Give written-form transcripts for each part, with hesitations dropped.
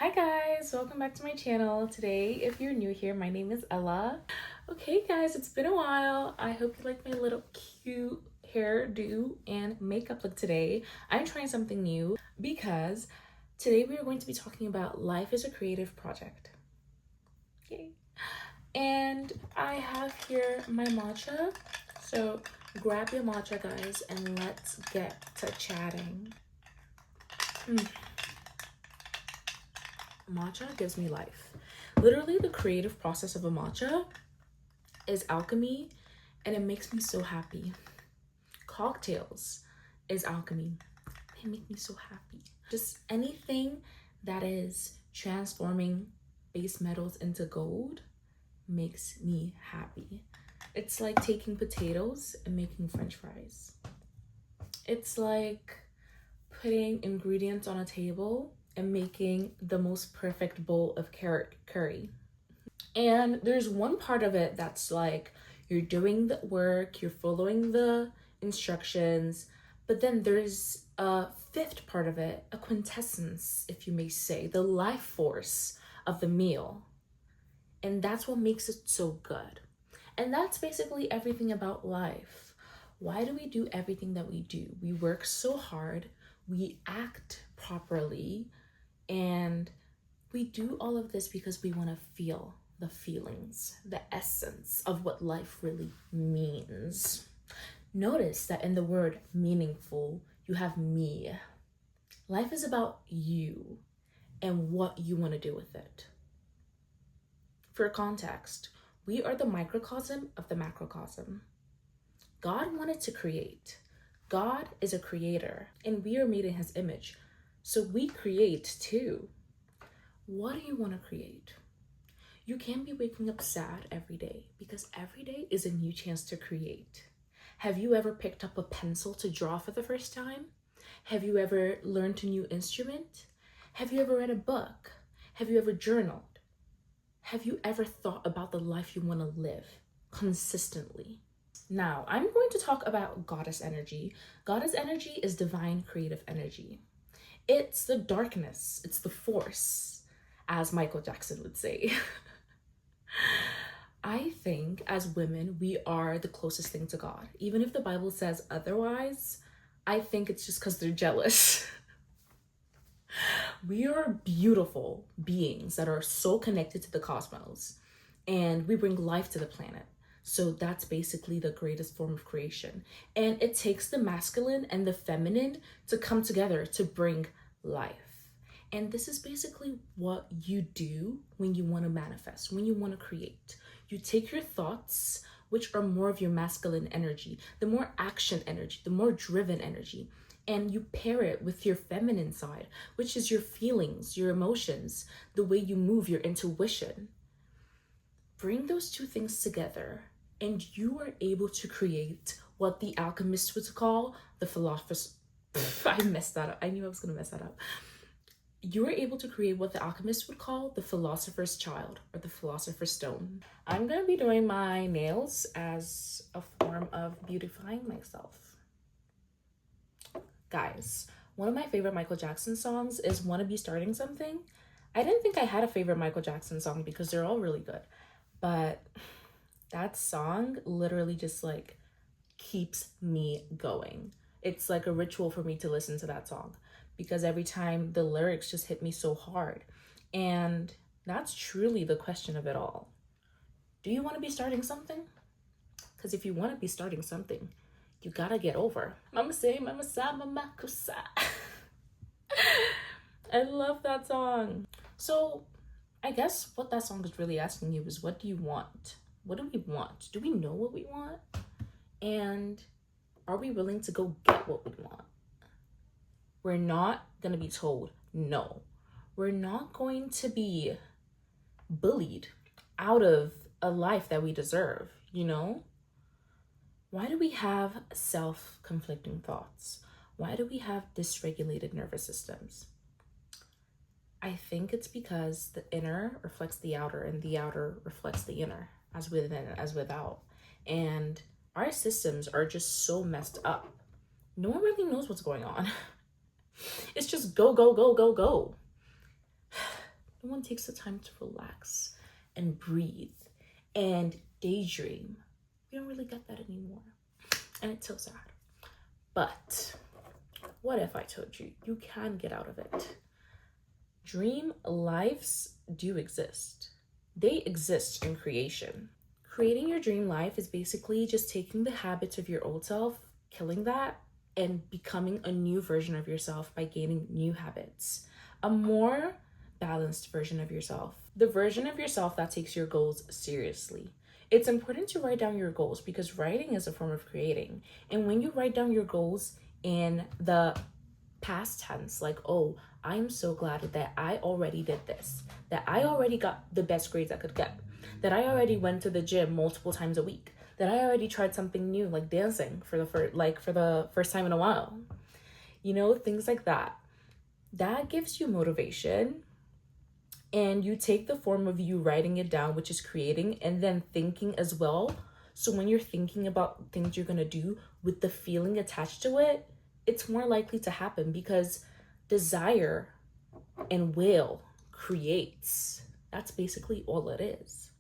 Hi guys, welcome back to my channel. Today, if you're new here, my name is Ella. Okay guys, it's been a while. I hope you like my little cute hairdo and makeup look today. I'm trying something new because today we are going to be talking about life as a creative project. Yay. And I have here my matcha. So grab your matcha guys and let's get to chatting. Matcha gives me life. Literally, the creative process of a matcha is alchemy and it makes me so happy. Cocktails is alchemy. They make me so happy. Just anything that is transforming base metals into gold makes me happy. It's like taking potatoes and making french fries. It's like putting ingredients on a table and making the most perfect bowl of carrot curry. And there's one part of it that's like you're doing the work, you're following the instructions, but then there's a fifth part of it, a quintessence, if you may say, the life force of the meal. And that's what makes it so good. And that's basically everything about life. Why do we do everything that we do? We work so hard, we act properly, and we do all of this because we want to feel the feelings, the essence of what life really means. Notice that in the word meaningful, you have me. Life is about you and what you want to do with it. For context, we are the microcosm of the macrocosm. God wanted to create. God is a creator, and we are made in his image. So we create too. What do you want to create? You can't be waking up sad every day because every day is a new chance to create. Have you ever picked up a pencil to draw for the first time? Have you ever learned a new instrument? Have you ever read a book? Have you ever journaled? Have you ever thought about the life you want to live consistently? Now, I'm going to talk about goddess energy. Goddess energy is divine creative energy. It's the darkness, it's the force, as Michael Jackson would say. I think as women, we are the closest thing to God. Even if the Bible says otherwise, I think it's just because they're jealous. We are beautiful beings that are so connected to the cosmos, and we bring life to the planet. So that's basically the greatest form of creation. And it takes the masculine and the feminine to come together to bring life. And this is basically what you do when you want to manifest, when you want to create. You take your thoughts, which are more of your masculine energy, the more action energy, the more driven energy, and you pair it with your feminine side, which is your feelings, your emotions, the way you move, your intuition. Bring those two things together and you are able to create what the alchemists would call the philosopher's. I messed that up. I knew I was going to mess that up. You are able to create what the alchemists would call the philosopher's child or the philosopher's stone. I'm going to be doing my nails as a form of beautifying myself. Guys, one of my favorite Michael Jackson songs is Wanna Be Starting Something. I didn't think I had a favorite Michael Jackson song because they're all really good, but that song literally just like keeps me going. It's like a ritual for me to listen to that song because every time the lyrics just hit me so hard. And that's truly the question of it all. Do you want to be starting something? Because if you want to be starting something, you gotta get over. Mama say, mama sa, mama kusa. I love that song. So I guess what that song is really asking you is, what do you want? What do we want? Do we know what we want? And are we willing to go get what we want? We're not going to be told no. We're not going to be bullied out of a life that we deserve, you know? Why do we have self-conflicting thoughts? Why do we have dysregulated nervous systems? I think it's because the inner reflects the outer and the outer reflects the inner, as within as without. And our systems are just so messed up. No one really knows what's going on. It's just go, go, go, go, go. No one takes the time to relax and breathe and daydream. We don't really get that anymore. And it's so sad. But what if I told you you can get out of it? Dream lives do exist. They exist in creation. Creating your dream life is basically just taking the habits of your old self, killing that, and becoming a new version of yourself by gaining new habits. A more balanced version of yourself. The version of yourself that takes your goals seriously. It's important to write down your goals because writing is a form of creating. And when you write down your goals in the past tense, like, oh, I'm so glad that I already did this, that I already got the best grades I could get, that I already went to the gym multiple times a week, that I already tried something new like dancing for the first time in a while. You know, things like that. That gives you motivation. And you take the form of you writing it down, which is creating, and then thinking as well. So when you're thinking about things you're gonna do with the feeling attached to it, it's more likely to happen because desire and will creates. That's basically all it is.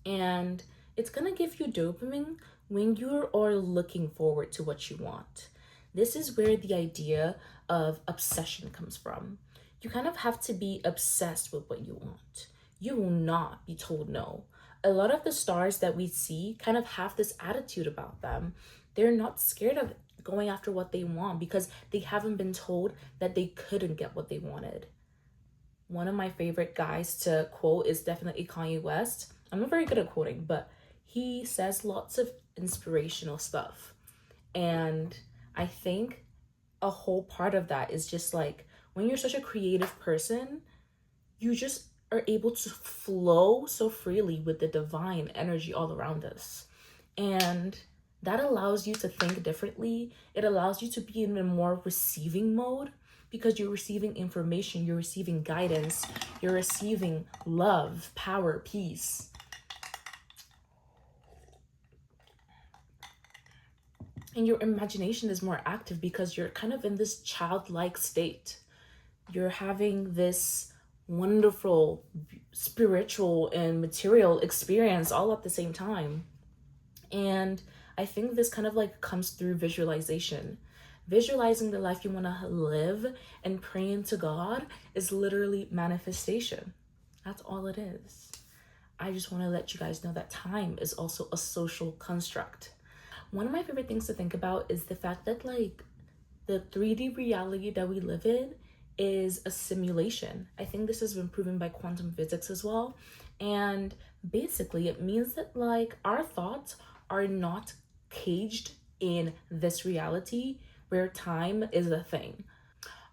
And it's gonna give you dopamine when you are looking forward to what you want. This is where the idea of obsession comes from. You kind of have to be obsessed with what you want. You will not be told no. A lot of the stars that we see kind of have this attitude about them. They're not scared of going after what they want because they haven't been told that they couldn't get what they wanted. One of my favorite guys to quote is definitely Kanye West. I'm not very good at quoting, but he says lots of inspirational stuff. And I think a whole part of that is just like, when you're such a creative person, you just are able to flow so freely with the divine energy all around us. And that allows you to think differently. It allows you to be in a more receiving mode because you're receiving information, you're receiving guidance, you're receiving love, power, peace. And your imagination is more active because you're kind of in this childlike state. You're having this wonderful spiritual and material experience all at the same time. And I think this kind of like comes through visualization. Visualizing the life you want to live and praying to God is literally manifestation. That's all it is. I just want to let you guys know that time is also a social construct. One of my favorite things to think about is the fact that like the 3D reality that we live in is a simulation. I think this has been proven by quantum physics as well. And basically it means that like our thoughts are not caged in this reality where time is a thing.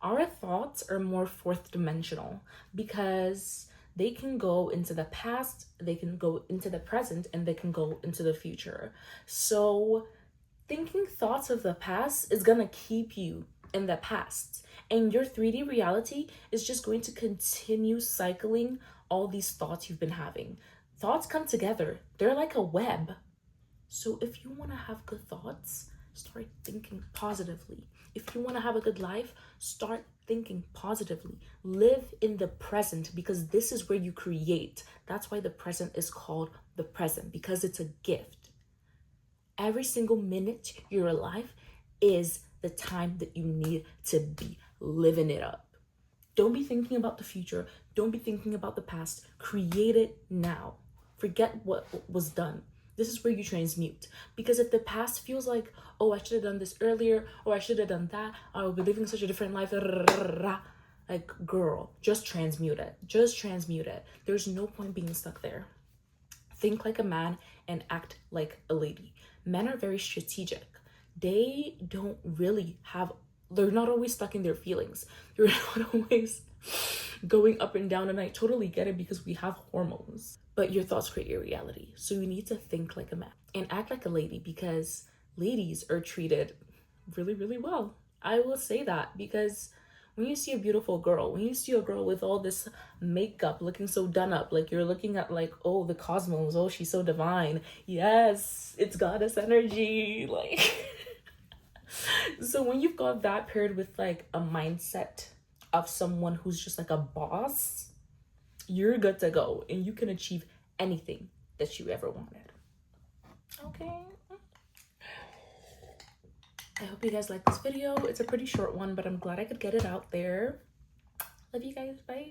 Our thoughts are more fourth dimensional because they can go into the past, they can go into the present, and they can go into the future. So thinking thoughts of the past is gonna keep you in the past. And your 3D reality is just going to continue cycling all these thoughts you've been having. Thoughts come together. They're like a web. So if you want to have good thoughts, start thinking positively. If you want to have a good life, start thinking positively. Live in the present because this is where you create. That's why the present is called the present, because it's a gift. Every single minute you're alive is the time that you need to be living it up. Don't be thinking about the future. Don't be thinking about the past. Create it now. Forget what was done. This is where you transmute. Because if the past feels like, oh, I should have done this earlier, or I should have done that, I would be living such a different life. Like, girl, just transmute it. Just transmute it. There's no point being stuck there. Think like a man and act like a lady. Men are very strategic. They don't really have, they're not always stuck in their feelings. They're not always going up and down, and I totally get it because we have hormones. But your thoughts create your reality. So you need to think like a man and act like a lady because ladies are treated really, really well. I will say that because when you see a beautiful girl, when you see a girl with all this makeup looking so done up, like you're looking at like, oh, the cosmos, oh, she's so divine. Yes, it's goddess energy. Like, so when you've got that paired with like a mindset of someone who's just like a boss, you're good to go and you can achieve anything that you ever wanted. Okay. I hope you guys like this video. It's a pretty short one, but I'm glad I could get it out there. Love you guys. Bye.